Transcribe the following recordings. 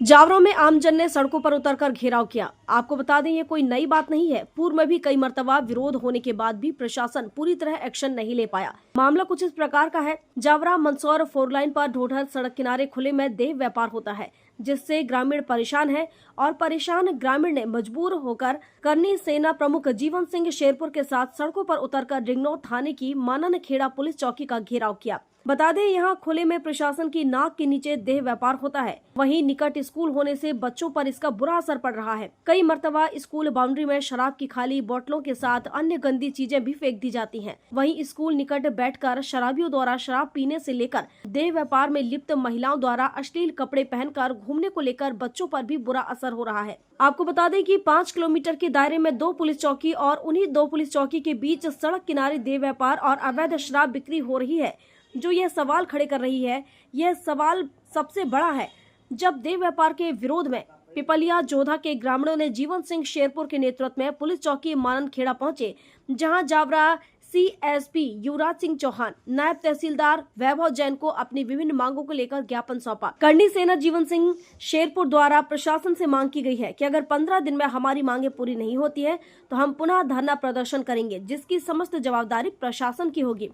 जावरा में आमजन ने सड़कों पर उतरकर घेराव किया। आपको बता दें, ये कोई नई बात नहीं है। पूर्व में भी कई मर्तबा विरोध होने के बाद भी प्रशासन पूरी तरह एक्शन नहीं ले पाया। मामला कुछ इस प्रकार का है। जावरा मंदसौर 4 लाइन पर ढोढर सड़क किनारे खुले में देह व्यापार होता है, जिससे ग्रामीण परेशान है और परेशान ग्रामीण ने मजबूर होकर करनी सेना प्रमुख जीवन सिंह शेरपुर के साथ सड़कों पर उतरकर डिगनौर थाने की मानन खेड़ा पुलिस चौकी का घेराव किया। बता दें, यहाँ खुले में प्रशासन की नाक के नीचे देह व्यापार होता है। वहीं निकट स्कूल होने से बच्चों पर इसका बुरा असर पड़ रहा है। कई मर्तबा स्कूल बाउंड्री में शराब की खाली बोतलों के साथ अन्य गंदी चीजें भी फेंक दी जाती हैं। वहीं स्कूल निकट बैठकर शराबियों द्वारा शराब पीने से लेकर देह व्यापार में लिप्त महिलाओं द्वारा अश्लील कपड़े पहनकर घूमने को लेकर बच्चों पर भी बुरा असर हो रहा है। आपको बता दें कि 5 किलोमीटर के दायरे में 2 पुलिस चौकी और उन्हीं 2 पुलिस चौकी के बीच सड़क किनारे देह व्यापार और अवैध शराब बिक्री हो रही है। जो यह सवाल खड़े कर रही है, यह सवाल सबसे बड़ा है। जब देह व्यापार के विरोध में पिपलिया जोधा के ग्रामीणों ने जीवन सिंह शेरपुर के नेतृत्व में पुलिस चौकी मानन खेड़ा पहुंचे, जहां जावरा CSP युवराज सिंह चौहान, नायब तहसीलदार वैभव जैन को अपनी विभिन्न मांगों को लेकर ज्ञापन सौंपा। करनी सेना जीवन सिंह शेरपुर द्वारा प्रशासन से मांग की गई है कि अगर 15 दिन में हमारी मांगे पूरी नहीं होती है तो हम पुनः धरना प्रदर्शन करेंगे, जिसकी समस्त जवाबदारी प्रशासन की होगी।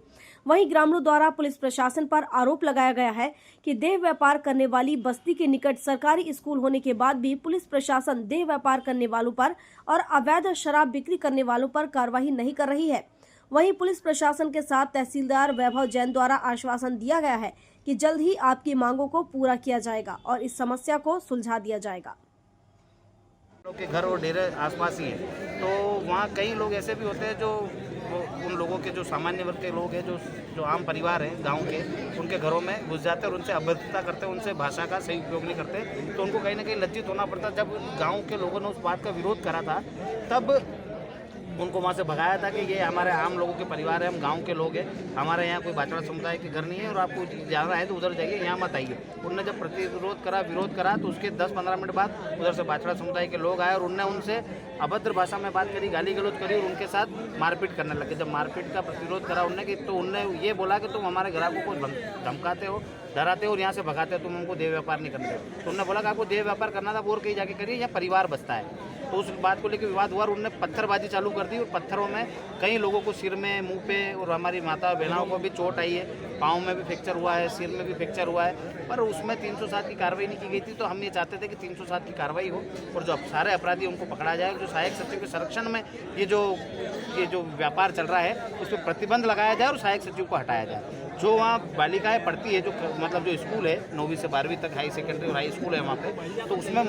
वहीं ग्रामीणों द्वारा पुलिस प्रशासन पर आरोप लगाया गया है कि देह व्यापार करने वाली बस्ती के निकट सरकारी स्कूल होने के बाद भी पुलिस प्रशासन देह व्यापार करने वालों पर और अवैध शराब बिक्री करने वालों पर कार्रवाई नहीं कर रही है। वहीं पुलिस प्रशासन के साथ तहसीलदार वैभव जैन द्वारा आश्वासन दिया गया है कि जल्द ही आपकी मांगों को पूरा किया जाएगा और इस समस्या को सुलझा दिया जाएगा। लोग के घर और डेरे आसपास ही हैं, तो वहाँ कई लोग ऐसे भी होते हैं जो उन लोगों के जो सामान्य वर्ग के लोग हैं, जो आम परिवार हैं गांव के, उनके घरों में घुस जाते हैं और उनसे अभद्रता करते हैं, उनसे भाषा का सही उपयोग नहीं करते। तो उनको कहीं ना कहीं लज्जित होना पड़ता। जब गांव के लोगों ने उस बात का विरोध करा था, तब उनको वहाँ से भगाया था कि ये हमारे आम लोगों के परिवार है, हम गांव के लोग हैं, हमारे यहाँ कोई बाछड़ा समुदाय के घर नहीं है और आपको जाना है तो उधर जाइए, यहाँ मत आइए। उनने जब प्रतिरोध करा, विरोध करा, तो उसके 10-15 मिनट बाद उधर से बाछड़ा समुदाय के लोग आए और उनने उनसे अभद्र भाषा में बात करी, गाली गलौज करी और उनके साथ मारपीट करने लगे। जब मारपीट का प्रतिरोध करा उनने, तो उनने ये बोला कि तुम हमारे ग्राहकों को धमकाते हो, डराते हो और यहाँ से भगाते हो, तुम हमको देह व्यापार नहीं करना। तो उन्होंने बोला कि आपको देह व्यापार करना था, और कहीं जाके करिए, यहाँ परिवार बसता है। तो उस बात को लेकर विवाद हुआ और उन्होंने पत्थरबाजी चालू कर दी और पत्थरों में कई लोगों को सिर में, मुंह पे और हमारी माता बहनों को भी चोट आई है। पाँव में भी फ्रैक्चर हुआ है, सिर में भी फ्रैक्चर हुआ है, पर उसमें 307 की कार्रवाई नहीं की गई थी। तो हम ये चाहते थे कि 307 की कार्रवाई हो और जो सारे अपराधी उनको पकड़ा जाए। जो सहायक सचिव के संरक्षण में ये जो व्यापार चल रहा है, उस पर प्रतिबंध लगाया जाए और सहायक सचिव को हटाया जाए। जो वहाँ बालिकाएं पढ़ती है, जो मतलब जो स्कूल है 9वीं से 12वीं तक हाई सेकेंडरी और हाई स्कूल है वहाँ पे, तो उसमें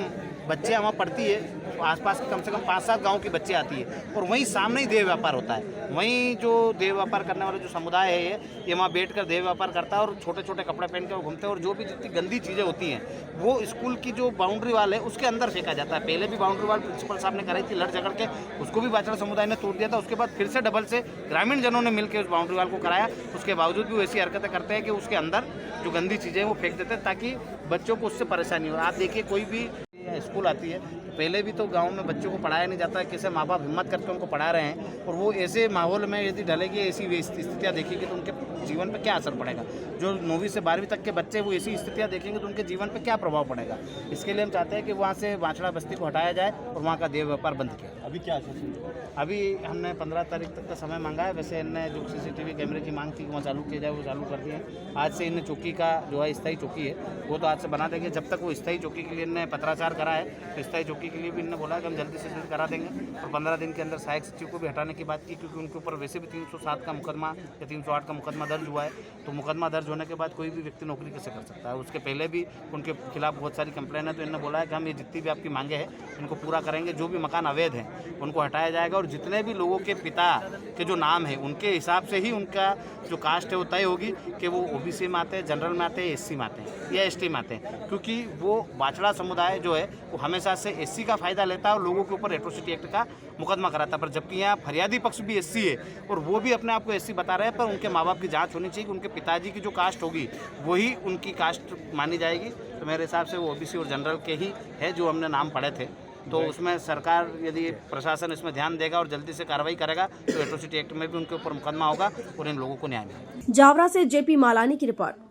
बच्चे वहाँ पढ़ती है, तो आसपास के कम से कम 5-7 गांव की बच्चे आती है और वहीं सामने ही देह व्यापार होता है। वहीं जो देह व्यापार करने वाला जो समुदाय है ये वहाँ बैठकर देह व्यापार करता है और छोटे छोटे कपड़े पहन कर घूमते हैं और जो भी जितनी गंदी चीज़ें होती हैं वो स्कूल की जो बाउंड्री वाल है उसके अंदर फेंका जाता है। पहले भी बाउंड्री वाल प्रिंसिपल साहब ने कराई थी, लड़ झगड़ के उसको भी बाछड़ा समुदाय ने तोड़ दिया था। उसके बाद फिर से डबल से ग्रामीण जनों ने मिलकर उस बाउंड्री वाल को कराया। उसके बावजूद भी ऐसी हरकतें करते हैं कि उसके अंदर जो गंदी चीज़ें हैं वो फेंक देते हैं ताकि बच्चों को उससे परेशानी हो। आप देखिए, कोई भी स्कूल आती है, पहले भी तो गांव में बच्चों को पढ़ाया नहीं जाता है, कैसे माँ बाप हिम्मत करके उनको पढ़ा रहे हैं और वो ऐसे माहौल में यदि ढलेगी, ऐसी स्थितियाँ देखेंगे तो उनके जीवन पर क्या असर पड़ेगा। जो 9वीं से 12वीं तक के बच्चे वो ऐसी स्थितियाँ देखेंगे तो उनके जीवन पर क्या प्रभाव पड़ेगा। इसके लिए हम चाहते हैं कि वहाँ से बाछड़ा बस्ती को हटाया जाए और वहाँ का देह व्यापार बंद किया। अभी क्या आश्वासन? अभी हमने 15 तारीख तक का समय मांगा है। वैसे इनने जो CCTV कैमरे की मांग थी वहाँ चालू किया जाए, वो चालू कर दिए। आज से इन्हें चौकी का जो है स्थायी चौकी है वो तो आज से बना देंगे। जब तक वो स्थायी चौकी के लिए इन्हें पत्राचार करा है तो स्थायी चौकी के लिए भी इन्होंने बोला कि हम जल्दी से जल्दी करा देंगे और 15 दिन के अंदर सहायक सचिव को भी हटाने की बात की, क्योंकि उनके ऊपर वैसे भी 307 का मुकदमा या 308 का मुकदमा दर्ज हुआ है। तो मुकदमा दर्ज होने के बाद कोई भी व्यक्ति नौकरी कैसे कर सकता है। उसके पहले भी उनके खिलाफ बहुत सारी कंप्लेन है। तो इन्होंने बोला है कि हम ये जितनी भी आपकी मांगे हैं इनको पूरा करेंगे। जो भी मकान अवैध हैं उनको हटाया जाएगा और जितने भी लोगों के पिता के जो नाम है उनके हिसाब से ही उनका जो कास्ट है वो तय होगी कि वो OBC में आते हैं, जनरल में आते हैं, SC में आते हैं या ST में आते हैं। क्योंकि वो बाछड़ा समुदाय जो है वो हमेशा से SC का फ़ायदा लेता है और लोगों के ऊपर एट्रोसिटी एक्ट का मुकदमा कराता है। पर जबकि यहाँ फरियादी पक्ष भी SC है और वो भी अपने आप को SC बता रहे हैं, पर उनके माँ बाप की जाँच होनी चाहिए कि उनके पिताजी की जो कास्ट होगी वही उनकी कास्ट मानी जाएगी। तो मेरे हिसाब से वो OBC और जनरल के ही है जो हमने नाम पढ़े थे। तो उसमें सरकार यदि प्रशासन इसमें ध्यान देगा और जल्दी से कार्रवाई करेगा तो एट्रोसिटी एक्ट में भी उनके ऊपर मुकदमा होगा और इन लोगों को न्याय मिलेगा। जावरा से JP मालानी की रिपोर्ट।